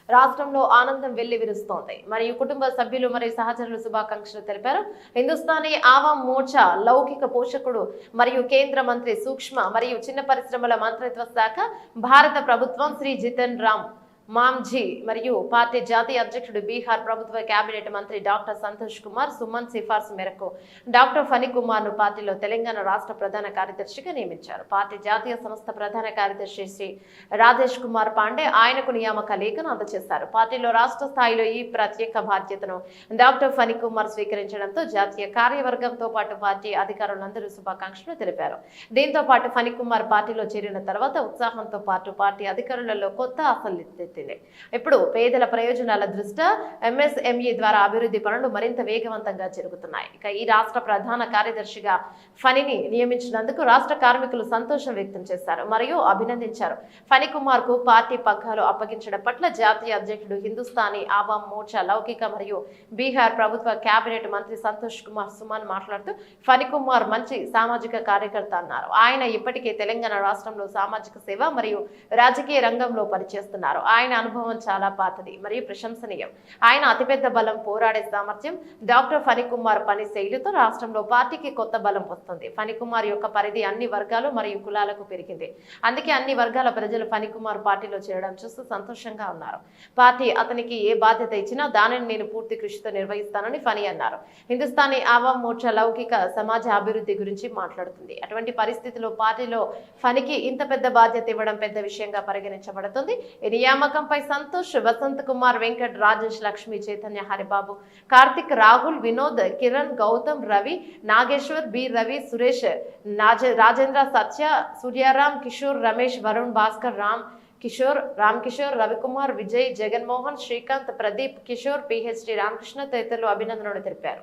రాష్ట్రంలో ఆనందం వెల్లివిరుస్తోంది. మరియు కుటుంబ సభ్యులు మరియు సహచరులు శుభాకాంక్షలు తెలిపారు. హిందుస్థానీ ఆవాం మోర్చా లౌకిక పోషకుడు మరియు కేంద్ర మంత్రి సూక్ష్మ మరియు చిన్న పరిశ్రమల మంత్రిత్వ శాఖ, భారత ప్రభుత్వం శ్రీ జితన్ రామ్ మాంఝీ మరియు పార్టీ జాతీయ అధ్యక్షుడు బీహార్ ప్రభుత్వ కేబినెట్ మంత్రి డాక్టర్ సంతోష్ కుమార్ సుమన్ సిఫార్సు మేరకు డాక్టర్ ఫణి కుమార్ ను పార్టీలో తెలంగాణ రాష్ట్ర ప్రధాన కార్యదర్శిగా నియమించారు. పార్టీ జాతీయ సంస్థ ప్రధాన కార్యదర్శి శ్రీ రాజేష్ కుమార్ పాండే ఆయనకు నియామక లేఖను అందజేశారు. పార్టీలో రాష్ట్ర స్థాయిలో ఈ ప్రత్యేక బాధ్యతను డాక్టర్ ఫణి కుమార్ స్వీకరించడంతో జాతీయ కార్యవర్గంతో పాటు పార్టీ అధికారులందరూ శుభాకాంక్షలు తెలిపారు. దీంతో పాటు ఫణి కుమార్ పార్టీలో చేరిన తర్వాత ఉత్సాహంతో పాటు పార్టీ అధికారులలో కొత్త ఆశలు ఇప్పుడు పేదల ప్రయోజనాల దృష్ట్యా ఎంఎస్ఎంఈ ద్వారా అభివృద్ధి పనులు మరింత వేగవంతంగా జరుగుతున్నాయి. ఇక ఈ రాష్ట్ర ప్రధాన కార్యదర్శిగా ఫణిని నియమించినందుకు రాష్ట్ర కార్మికులు సంతోషం వ్యక్తం చేశారు మరియు అభినందించారు. ఫణి కుమార్ కు పార్టీ పగ్గాలు అప్పగించడం పట్ల జాతీయ అధ్యక్షుడు హిందుస్థానీ ఆవాం మోర్చా లౌకిక మరియు బీహార్ ప్రభుత్వ కేబినెట్ మంత్రి సంతోష్ కుమార్ సుమన్ మాట్లాడుతూ ఫణి కుమార్ మంచి సామాజిక కార్యకర్త అన్నారు. ఆయన ఇప్పటికే తెలంగాణ రాష్ట్రంలో సామాజిక సేవ మరియు రాజకీయ రంగంలో పనిచేస్తున్నారు. ఆయన అనుభవం చాలా పాతది మరియు ప్రశంసనీయం. ఆయన అతిపెద్ద బలం పోరాడే సామర్థ్యం. డాక్టర్ ఫణి కుమార్ పని శైలితో రాష్ట్రంలో పార్టీకి కొత్త బలం వస్తుంది. ఫణి కుమార్ యొక్క పరిధి అన్ని వర్గాలు మరియు కులాలకు పెరిగింది. అందుకే అన్ని వర్గాల ప్రజలు ఫణి కుమార్ పార్టీలో చేరడం చూస్తూ సంతోషంగా ఉన్నారు. పార్టీ అతనికి ఏ బాధ్యత ఇచ్చినా దానిని నేను పూర్తి కృషితో నిర్వహిస్తానని ఫణి అన్నారు. హిందుస్థానీ ఆవాం మోర్చా లౌకిక సమాజ అభివృద్ధి గురించి మాట్లాడుతుంది. అటువంటి పరిస్థితిలో పార్టీలో ఫణికి ఇంత పెద్ద బాధ్యత ఇవ్వడం పెద్ద విషయంగా పరిగణించబడుతుంది. ఈ నియామకంపై సంతోష్, వసంత్ కుమార్, వెంకట్, రాజేష్, లక్ష్మి, చైతన్య, హరిబాబు, కార్తిక్, రాహుల్, వినోద్, కిరణ్, గౌతమ్, రవి, నాగేశ్వర్, బి రవి, సురేష్, రాజేంద్ర, సత్య, సూర్యారాం, కిషోర్, రమేష్, వరుణ్, భాస్కర్, రామ్ కిషోర్, రవికుమార్, విజయ్, జగన్మోహన్, శ్రీకాంత్, ప్రదీప్, కిషోర్, పిహెచ్డి రామకృష్ణ తదితరులు అభినందనలు తెలిపారు.